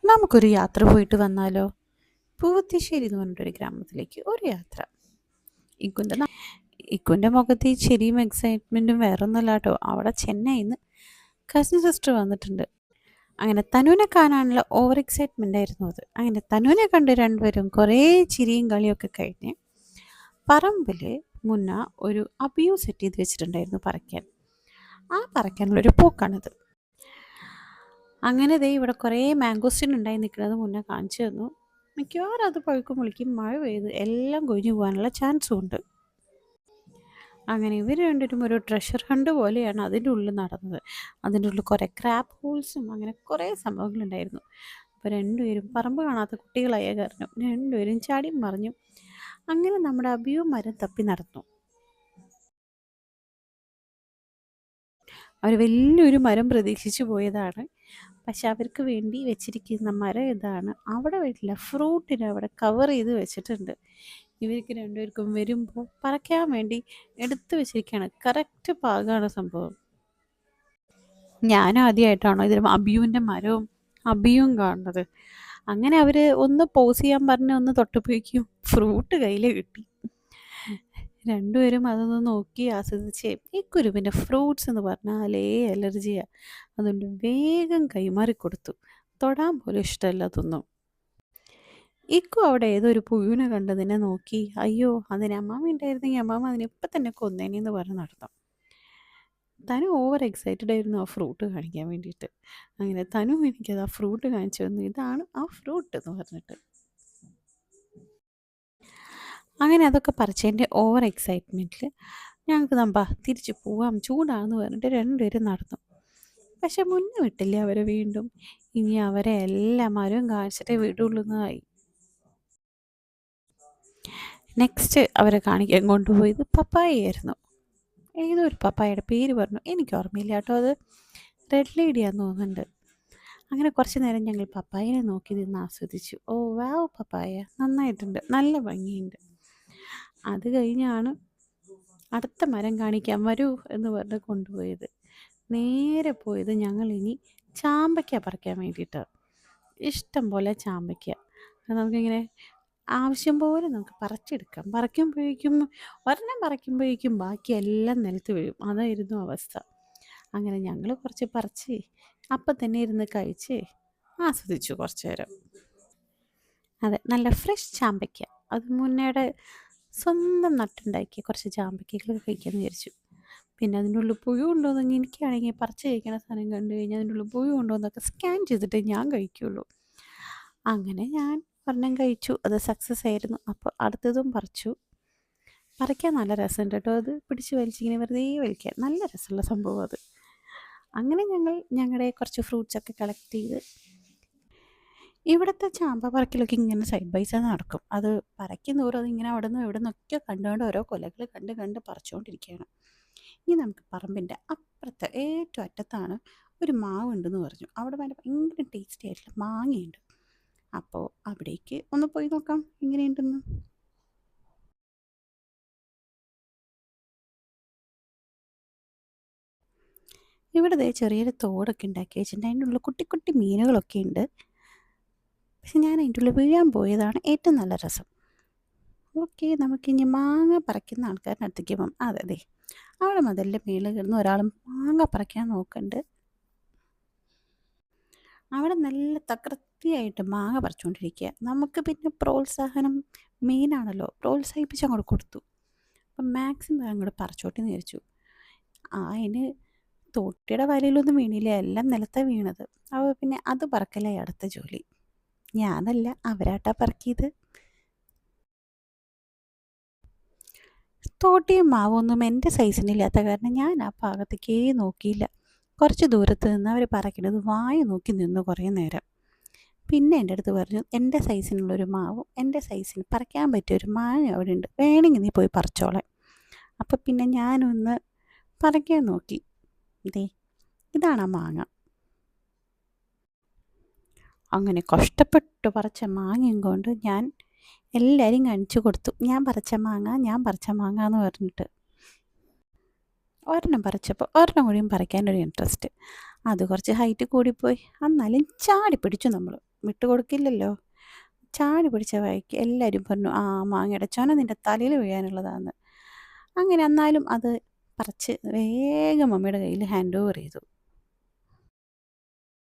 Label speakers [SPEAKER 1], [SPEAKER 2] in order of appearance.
[SPEAKER 1] നമുക്കൊരു യാത്ര പോയിട്ട് വന്നാലോ? പൂവത്തിശ്ശേരി എന്ന് പറഞ്ഞിട്ടൊരു ഗ്രാമത്തിലേക്ക് ഒരു യാത്ര. ഇക്കുൻ്റെ ന- ഇക്കുൻ്റെ മുഖത്ത് ഈ ചിരിയും എക്സൈറ്റ്മെൻറ്റും വേറൊന്നുമല്ല കേട്ടോ. അവിടെ ചെന്നൈയിൽ നിന്ന് കസിൻ സിസ്റ്റർ വന്നിട്ടുണ്ട്. അങ്ങനെ തനുവിനെ കാണാനുള്ള ഓവർ എക്സൈറ്റ്മെൻ്റ് ആയിരുന്നു അത്. അങ്ങനെ തനുവിനെ കണ്ട് രണ്ടുപേരും കുറേ ചിരിയും കളിയൊക്കെ കഴിഞ്ഞ് പറമ്പിൽ മുന്ന ഒരു അബിയു സെറ്റ് ചെയ്ത് വെച്ചിട്ടുണ്ടായിരുന്നു പറയ്ക്കാൻ. ആ പറയ്ക്കാനുള്ളൊരു പോക്കാണിത്. അങ്ങനെ ദേ ഇവിടെ കുറേ മാംഗോസ്റ്റിൻ ഉണ്ടായി നിൽക്കുന്നത് മുന്നേ കാണിച്ചു തന്നു. മിക്കവാറും അത് പഴുക്കും മുളിക്കും മഴ പെയ്ത് എല്ലാം കൊഴിഞ്ഞു പോകാനുള്ള ചാൻസും ഉണ്ട്. അങ്ങനെ ഇവർ രണ്ടുപേരും ഒരു ട്രഷർ ഹണ്ട് പോലെയാണ് അതിൻ്റെ ഉള്ളിൽ നടന്നത്. അതിൻ്റെ ഉള്ളിൽ കുറേ ക്രാബ് ഹോൾസും അങ്ങനെ കുറേ സംഭവങ്ങളുണ്ടായിരുന്നു. അപ്പോൾ രണ്ടുപേരും പറമ്പ് കാണാത്ത കുട്ടികളായ കാരണം രണ്ടുപേരും ചാടിയും മറിഞ്ഞു. അങ്ങനെ നമ്മുടെ അബിയു മരം തപ്പി നടന്നു. അവർ വലിയൊരു മരം പ്രതീക്ഷിച്ചു പോയതാണ്. പക്ഷെ അവർക്ക് വേണ്ടി വെച്ചിരിക്കുന്ന മരം ഇതാണ്. അവിടെ വീട്ടിലെ ഫ്രൂട്ടിനെ അവിടെ കവർ ചെയ്ത് വെച്ചിട്ടുണ്ട്. ഇവർക്ക് രണ്ടുപേർക്കും വരുമ്പോൾ പറിക്കാൻ വേണ്ടി എടുത്തു വെച്ചിരിക്കുകയാണ്. കറക്റ്റ് പാകമാണ് സംഭവം. ഞാൻ ആദ്യമായിട്ടാണോ ഇതിൽ അബിയുവിൻ്റെ മരവും അബിയും കാണുന്നത്. അങ്ങനെ അവർ ഒന്ന് പോസ് ചെയ്യാൻ പറഞ്ഞ് ഒന്ന് തൊട്ടപ്പോഴേക്കും ഫ്രൂട്ട് കയ്യിൽ കിട്ടി. രണ്ടുപേരും അതൊന്ന് നോക്കി ആസ്വദിച്ച് ഈ കുരുവിൻ്റെ ഫ്രൂട്ട്സ് എന്ന് പറഞ്ഞാലേ അലർജിയാണ്. അതുകൊണ്ട് വേഗം കൈമാറി കൊടുത്തു. തൊടാൻ പോലും ഇഷ്ടമല്ല അതൊന്നും. ഇക്കു അവിടെ ഏതോ ഒരു പുഴുവിനെ കണ്ടതിനെ നോക്കി അയ്യോ അതിന് അമ്മാമ ഉണ്ടായിരുന്നെങ്കിൽ അമ്മാമ അതിനെ ഇപ്പം തന്നെ കൊന്നേനെന്ന് പറഞ്ഞ് നടന്നു. തനു ഓവർ എക്സൈറ്റഡ് ആയിരുന്നു ആ ഫ്രൂട്ട് കാണിക്കാൻ വേണ്ടിയിട്ട്. അങ്ങനെ തനു എനിക്കത് ആ ഫ്രൂട്ട് കാണിച്ചു തന്നു. ഇതാണ് ആ ഫ്രൂട്ട് എന്ന് പറഞ്ഞിട്ട്. അങ്ങനെ അതൊക്കെ പറിച്ചതിൻ്റെ ഓവർ എക്സൈറ്റ്മെൻറ്റിൽ ഞങ്ങൾക്ക് നമ്പാ തിരിച്ച് പോവാം ചൂടാണെന്ന് പറഞ്ഞിട്ട് രണ്ടുപേരും നടന്നു. പക്ഷെ മുന്നേ വിട്ടില്ല അവരെ വീണ്ടും. ഇനി അവരെ എല്ലാ മരവും കാണിച്ചിട്ടേ വിടുള്ളൂ എന്നായി. നെക്സ്റ്റ് അവരെ കാണിക്കാൻ കൊണ്ടുപോയത് പപ്പായയായിരുന്നു. ഏതോ ഒരു പപ്പായയുടെ പേര് പറഞ്ഞു, എനിക്ക് ഓർമ്മയില്ല കേട്ടോ. അത് റെഡ് ലേഡിയാന്ന് തോന്നുന്നുണ്ട്. അങ്ങനെ കുറച്ച് നേരം ഞങ്ങൾ പപ്പായനെ നോക്കി നിന്ന് ആസ്വദിച്ചു. ഓ വാവ്, പപ്പായ നന്നായിട്ടുണ്ട്, നല്ല ഭംഗിയുണ്ട്. അത് കഴിഞ്ഞാണ് അടുത്ത മരം കാണിക്കാൻ വരൂ എന്ന് പറഞ്ഞ് കൊണ്ടുപോയത്. നേരെ പോയത് ഞങ്ങൾ ഇനി ചാമ്പയ്ക്ക പറിക്കാൻ വേണ്ടിയിട്ട്. ഇഷ്ടം പോലെ ചാമ്പയ്ക്ക നമുക്കിങ്ങനെ ആവശ്യം പോലെ നമുക്ക് പറിച്ചെടുക്കാം. ഒരെണ്ണം പറിക്കുമ്പോഴേക്കും ബാക്കിയെല്ലാം നിലത്ത് വീഴും. അതായിരുന്നു അവസ്ഥ. അങ്ങനെ ഞങ്ങൾ കുറച്ച് പറിച്ച് അപ്പം തന്നെ ഇരുന്ന് കഴിച്ച് ആസ്വദിച്ചു കുറച്ച് നേരം. അതെ, നല്ല ഫ്രഷ് ചാമ്പയ്ക്ക. അത് മുന്നേടെ സ്വന്തം നട്ടുണ്ടാക്കിയ കുറച്ച് ചാമ്പയ്ക്കകൾ കഴിക്കാമെന്ന് വിചാരിച്ചു. പിന്നെ അതിൻ്റെ ഉള്ളിൽ പുഴു ഉണ്ടോയെന്ന് എനിക്കാണെങ്കിൽ പറിച്ച് കഴിക്കണ സാധനം കണ്ടു കഴിഞ്ഞാൽ അതിൻ്റെ ഉള്ളിൽ പുഴു ഉണ്ടോ എന്നൊക്കെ സ്കാൻ ചെയ്തിട്ടേ ഞാൻ കഴിക്കുള്ളൂ. അങ്ങനെ ഞാൻ ഒരെണ്ണം കഴിച്ചു. അത് സക്സസ് ആയിരുന്നു. അപ്പോൾ അടുത്തതും പറിച്ചു. പറിക്കാൻ നല്ല രസമുണ്ട് കേട്ടോ. അത് പിടിച്ച് വലിച്ചിങ്ങനെ വെറുതെ വലിക്കാൻ നല്ല രസമുള്ള സംഭവം അത്. അങ്ങനെ ഞങ്ങൾ ഞങ്ങളുടെ കുറച്ച് ഫ്രൂട്ട്സൊക്കെ കളക്ട് ചെയ്ത് ഇവിടുത്തെ ചാമ്പ പറക്കലൊക്കെ ഇങ്ങനെ സൈഡ് ബൈ സൈഡ് നടക്കും. അത് പറിക്കും തോറും അതിങ്ങനെ അവിടെ നിന്ന് ഇവിടെ നിന്നൊക്കെ കണ്ടുകൊണ്ട് ഓരോ കൊലകൾ കണ്ട് കണ്ട് പറിച്ചുകൊണ്ടിരിക്കുകയാണ്. ഇനി നമുക്ക് പറമ്പിൻ്റെ അപ്പുറത്തെ ഏറ്റവും അറ്റത്താണ് ഒരു മാവ് ഉണ്ടെന്ന് പറഞ്ഞു. അവിടെ ഭയങ്കര ടേസ്റ്റി ആയിട്ടുള്ള മാങ്ങയുണ്ട്. അപ്പോൾ അവിടേക്ക് ഒന്ന് പോയി നോക്കാം എങ്ങനെയുണ്ടെന്ന്. ഇവിടെ ദേ ചെറിയൊരു തോടൊക്കെ ഉണ്ടാക്കി വെച്ചിട്ടുണ്ട്. അതിൻ്റെ ഉള്ളിൽ കുട്ടി കുട്ടി മീനുകളൊക്കെ ഉണ്ട്. പക്ഷെ ഞാൻ അതിൻ്റെ ഉള്ളിൽ വീഴാൻ പോയതാണ് ഏറ്റവും നല്ല രസം. ഓക്കെ, നമുക്കിനി മാങ്ങ പറിക്കുന്ന ആൾക്കാരുടെ അടുത്തേക്ക് പോകാം. അതെ അതെ, അവിടെ മതിലിൻ്റെ മേളിൽ കിടന്ന് ഒരാൾ മാങ്ങ പറിക്കാൻ നോക്കുന്നുണ്ട്. അവിടെ നല്ല തകൃതിയായിട്ട് മാങ്ങ പറിച്ചുകൊണ്ടിരിക്കുക. നമുക്ക് പിന്നെ പ്രോത്സാഹനം മെയിനാണല്ലോ, പ്രോത്സാഹിപ്പിച്ച് അങ്ങോട്ട് കൊടുത്തു. അപ്പം മാക്സിമം അങ്ങോട്ട് പറിച്ചോട്ടെന്ന് വിചാരിച്ചു. അതിന് തോട്ടിയുടെ വലയിലൊന്നും വീണില്ല, എല്ലാം നിലത്താണ് വീണത്. അപ്പോൾ പിന്നെ അത് പറക്കലായി അടുത്ത ജോലി. ഞാനല്ല, അവരാട്ടാ പറക്കിയത്. തോട്ടിയും മാവൊന്നും എൻ്റെ സൈസിനില്ലാത്ത കാരണം ഞാൻ ആ ഭാഗത്തേക്കേ നോക്കിയില്ല. കുറച്ച് ദൂരത്ത് നിന്ന് അവർ പറക്കുന്നത് വായ നോക്കി നിന്നു കുറേ നേരം. പിന്നെ എൻ്റെ അടുത്ത് പറഞ്ഞു, എൻ്റെ സൈസിനുള്ളൊരു മാവും എൻ്റെ സൈസിന് പറിക്കാൻ പറ്റിയൊരു മാങ്ങ അവിടെ ഉണ്ട്, വേണമെങ്കിൽ നീ പോയി പറിച്ചോളാം. അപ്പം പിന്നെ ഞാനൊന്ന് പറിക്കാൻ നോക്കി. ദേ ഇതാണ് ആ മാങ്ങ. അങ്ങനെ കഷ്ടപ്പെട്ട് പറിച്ച മാങ്ങയും കൊണ്ട് ഞാൻ എല്ലാവരും കാണിച്ചു കൊടുത്തു, ഞാൻ പറിച്ച മാങ്ങ എന്ന് പറഞ്ഞിട്ട്. ഒരെണ്ണം പറിച്ചപ്പോൾ ഒരെണ്ണം കൂടിയും പറിക്കാനൊരു ഇൻട്രസ്റ്റ്. അത് കുറച്ച് ഹൈറ്റ് കൂടിപ്പോയി, എന്നാലും ചാടി പിടിച്ചു നമ്മൾ. വിട്ടുകൊടുക്കില്ലല്ലോ. ചാടി പിടിച്ച വഴിക്ക് എല്ലാവരും പറഞ്ഞു, ആ മാങ്ങയുടെ ചൊന നിൻ്റെ തലയിൽ വീഴാനുള്ളതാന്ന്. അങ്ങനെ എന്നാലും അത് പറിച്ച് വേഗം മമ്മിയുടെ കയ്യിൽ ഹാൻഡ് ഓവർ ചെയ്തു.